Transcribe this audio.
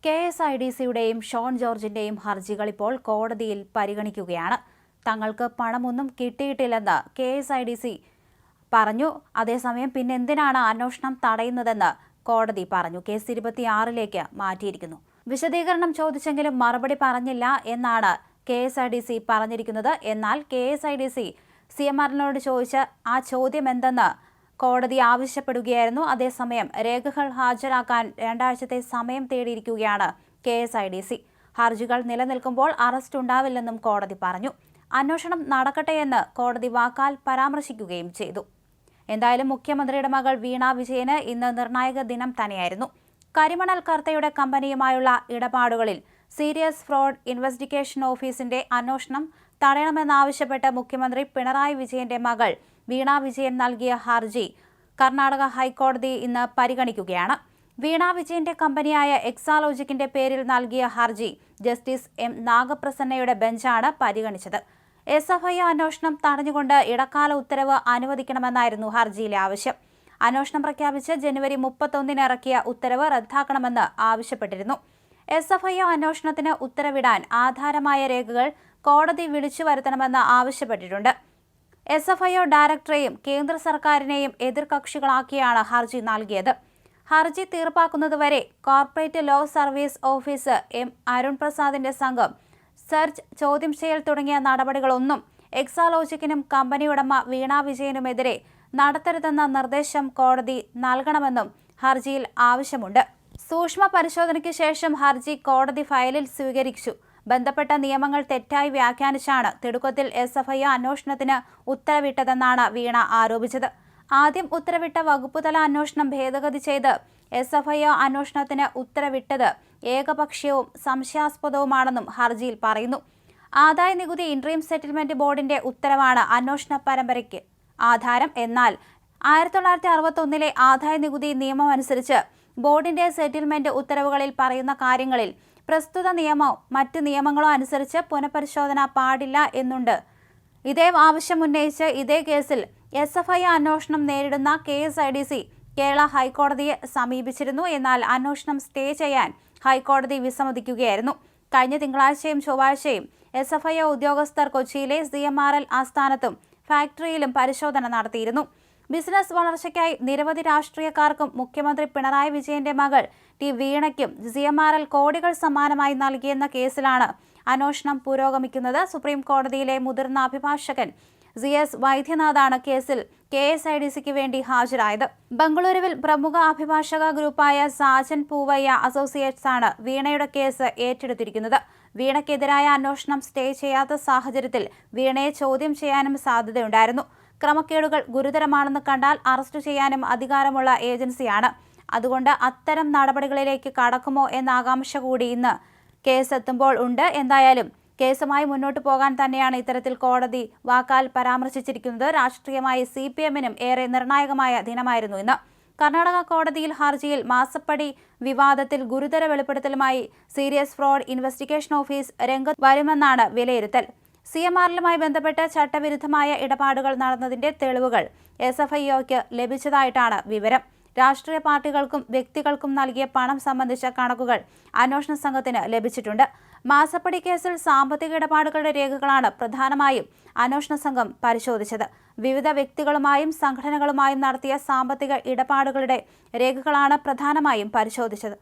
KSIDCയുടെയും Sean ജോർജിന്റെയും ഹർജികൾ ഇപ്പോൾ കോടതിയിൽ പരിഗണിക്കുകയാണ്. തങ്ങൾക്ക് പണമൊന്നും കിട്ടിയിട്ടില്ലെന്ന് KSIDC പറഞ്ഞു. അതേസമയം പിന്നെന്തിനാണ് അന്വേഷണം തടയുന്നതെന്ന് കോടതി പറഞ്ഞു. കേസ് 26ലേക്ക് മാറ്റിയിരിക്കുന്നു. വിശദീകരണം ചോദിച്ചെങ്കിലും മറുപടി പറഞ്ഞില്ല എന്നാണ് KSIDC പറഞ്ഞിരിക്കുന്നത്. എന്നാൽ KSIDC CMRനോട് ചോദിച്ച ആ ചോദ്യം എന്തെന്ന് കോടതി ആവശ്യപ്പെടുകയായിരുന്നു. അതേസമയം രേഖകൾ ഹാജരാക്കാൻ 2 ആഴ്ചത്തെ സമയം തേടിയിരിക്കുകയാണ് KSIDC. ഹർജികൾ നിലനിൽക്കുമ്പോൾ അറസ്റ്റ് ഉണ്ടാവില്ലെന്നും കോടതി പറഞ്ഞു. അന്വേഷണം നടക്കട്ടെയെന്ന് കോടതി വാക്കാൽ പരാമർശിക്കുകയും ചെയ്തു. എന്തായാലും മുഖ്യമന്ത്രിയുടെ മകൾ വീണ വിജയന് ഇന്ന് നിർണായക ദിനം തന്നെയായിരുന്നു. കരിമണൽ കർത്തയുടെ കമ്പനിയുമായുള്ള ഇടപാടുകളിൽ സീരിയസ് ഫ്രോഡ് ഇൻവെസ്റ്റിഗേഷൻ ഓഫീസിന്റെ അന്വേഷണം തടയണമെന്നാവശ്യപ്പെട്ട് മുഖ്യമന്ത്രി പിണറായി വിജയന്റെ മകൾ വീണ വിജയൻ നൽകിയ ഹർജി കർണാടക ഹൈക്കോടതി ഇന്ന് പരിഗണിക്കുകയാണ്. വീണ വിജയന്റെ കമ്പനിയായ എക്സാലോജിക്കിന്റെ പേരിൽ നൽകിയ ഹർജി ജസ്റ്റിസ് M നാഗപ്രസന്നയുടെ ബെഞ്ചാണ് പരിഗണിച്ചത്. SFI അന്വേഷണം തടഞ്ഞുകൊണ്ട് ഇടക്കാല ഉത്തരവ് അനുവദിക്കണമെന്നായിരുന്നു ഹർജിയിലെ ആവശ്യം. അന്വേഷണം പ്രഖ്യാപിച്ച് ജനുവരി 31 ഇറക്കിയ ഉത്തരവ് റദ്ദാക്കണമെന്ന് ആവശ്യപ്പെട്ടിരുന്നു. SFI അന്വേഷണത്തിന് ഉത്തരവിടാൻ ആധാരമായ രേഖകൾ കോടതി വിളിച്ചു വരുത്തണമെന്ന് ആവശ്യപ്പെട്ടിട്ടുണ്ട്. SFI ഡയറക്ടറെയും കേന്ദ്ര സർക്കാരിനെയും എതിർകക്ഷികളാക്കിയാണ് ഹർജി നൽകിയത്. ഹർജി തീർപ്പാക്കുന്നതുവരെ corporate law service officer M Arun പ്രസാദിന്റെ സംഘം സെർച്ച്, ചോദ്യം ചെയ്യൽ തുടങ്ങിയ നടപടികളൊന്നും എക്സാലോജിക്കിനും കമ്പനി ഉടമ വീണ വിജയനുമെതിരെ നടത്തരുതെന്ന നിർദ്ദേശം കോടതി നൽകണമെന്നും ഹർജിയിൽ ആവശ്യമുണ്ട്. സൂക്ഷ്മ പരിശോധനയ്ക്ക് ശേഷം ഹർജി കോടതി ഫയലിൽ സ്വീകരിച്ചു. ബന്ധപ്പെട്ട നിയമങ്ങൾ തെറ്റായി വ്യാഖ്യാനിച്ചാണ് തിടുക്കത്തിൽ SFI അന്വേഷണത്തിന് ഉത്തരവിട്ടതെന്നാണ് വീണ ആരോപിച്ചത്. ആദ്യം ഉത്തരവിട്ട വകുപ്പുതല അന്വേഷണം ഭേദഗതി ചെയ്ത് SFI അന്വേഷണത്തിന് ഉത്തരവിട്ടത് ഏകപക്ഷീയവും സംശയാസ്പദവുമാണെന്നും ഹർജിയിൽ പറയുന്നു. ആദായ നികുതി ഇൻട്രീം സെറ്റിൽമെന്റ് ബോർഡിന്റെ ഉത്തരവാണ് അന്വേഷണ പരമ്പരയ്ക്ക് ആധാരം. എന്നാൽ 1961 ആദായ നികുതി നിയമം അനുസരിച്ച് ബോർഡിന്റെ സെറ്റിൽമെന്റ് ഉത്തരവുകളിൽ പറയുന്ന കാര്യങ്ങളിൽ പ്രസ്തുത നിയമമോ മറ്റ് നിയമങ്ങളോ അനുസരിച്ച് പുനഃപരിശോധന പാടില്ല എന്നുണ്ട്. ഇതേ ആവശ്യം ഉന്നയിച്ച് ഇതേ കേസിൽ SFI അന്വേഷണം നേരിടുന്ന KSIDC കേരള ഹൈക്കോടതിയെ സമീപിച്ചിരുന്നു. എന്നാൽ അന്വേഷണം സ്റ്റേ ചെയ്യാൻ ഹൈക്കോടതി വിസമ്മതിക്കുകയായിരുന്നു. കഴിഞ്ഞ തിങ്കളാഴ്ചയും ചൊവ്വാഴ്ചയും SFI ഉദ്യോഗസ്ഥർ കൊച്ചിയിലെ CMRL ആസ്ഥാനത്തും ഫാക്ടറിയിലും പരിശോധന നടത്തിയിരുന്നു. ബിസിനസ് വളർച്ചയ്ക്കായി നിരവധി രാഷ്ട്രീയക്കാർക്കും മുഖ്യമന്ത്രി പിണറായി വിജയന്റെ മകൾ വീണയ്ക്കും CMRL കോടികൾ സമ്മാനമായി നൽകിയെന്ന കേസിലാണ് അന്വേഷണം പുരോഗമിക്കുന്നത്. സുപ്രീം കോടതിയിലെ മുതിർന്ന അഭിഭാഷകൻ GS വൈദ്യനാഥാണ് കേസിൽ KSIDCക്ക് വേണ്ടി ഹാജരായത്. ബംഗളൂരുവിൽ പ്രമുഖ അഭിഭാഷക ഗ്രൂപ്പായ സാജൻ പൂവയ്യ അസോസിയേറ്റ്സ് ആണ് വീണയുടെ കേസ് ഏറ്റെടുത്തിരിക്കുന്നത്. വീണയ്ക്കെതിരായ അന്വേഷണം സ്റ്റേ ചെയ്യാത്ത സാഹചര്യത്തിൽ വീണയെ ചോദ്യം ചെയ്യാനും സാധ്യതയുണ്ടായിരുന്നു. ക്രമക്കേടുകൾ ഗുരുതരമാണെന്ന് കണ്ടാൽ അറസ്റ്റ് ചെയ്യാനും അധികാരമുള്ള ഏജൻസിയാണ്. അതുകൊണ്ട് അത്തരം നടപടികളിലേക്ക് കടക്കുമോ എന്ന ആകാംക്ഷ കൂടി ഇന്ന് കേസെത്തുമ്പോൾ ഉണ്ട്. എന്തായാലും കേസുമായി മുന്നോട്ട് പോകാൻ തന്നെയാണ് ഇത്തരത്തിൽ കോടതി വാക്കാൽ പരാമർശിച്ചിരിക്കുന്നത്. രാഷ്ട്രീയമായി CPMനും ഏറെ നിർണായകമായ ദിനമായിരുന്നു ഇന്ന്. കർണാടക കോടതിയിൽ ഹർജിയിൽ മാസപ്പടി വിവാദത്തിൽ ഗുരുതര വെളിപ്പെടുത്തലുമായി സീരിയസ് ഫ്രോഡ് ഇൻവെസ്റ്റിഗേഷൻ ഓഫീസ് രംഗത്ത് വരുമെന്നാണ് വിലയിരുത്തൽ. CMRലുമായി ബന്ധപ്പെട്ട് ചട്ടവിരുദ്ധമായ ഇടപാടുകൾ നടന്നതിന്റെ തെളിവുകൾ SFIക്ക് ലഭിച്ചതായിട്ടാണ് വിവരം. രാഷ്ട്രീയ പാർട്ടികൾക്കും വ്യക്തികൾക്കും നൽകിയ പണം സംബന്ധിച്ച കണക്കുകൾ അന്വേഷണ സംഘത്തിന് ലഭിച്ചിട്ടുണ്ട്. മാസപ്പടി കേസിൽ സാമ്പത്തിക ഇടപാടുകളുടെ രേഖകളാണ് പ്രധാനമായും അന്വേഷണ സംഘം പരിശോധിച്ചത്. വിവിധ വ്യക്തികളുമായും സംഘടനകളുമായും നടത്തിയ സാമ്പത്തിക ഇടപാടുകളുടെ രേഖകളാണ് പ്രധാനമായും പരിശോധിച്ചത്.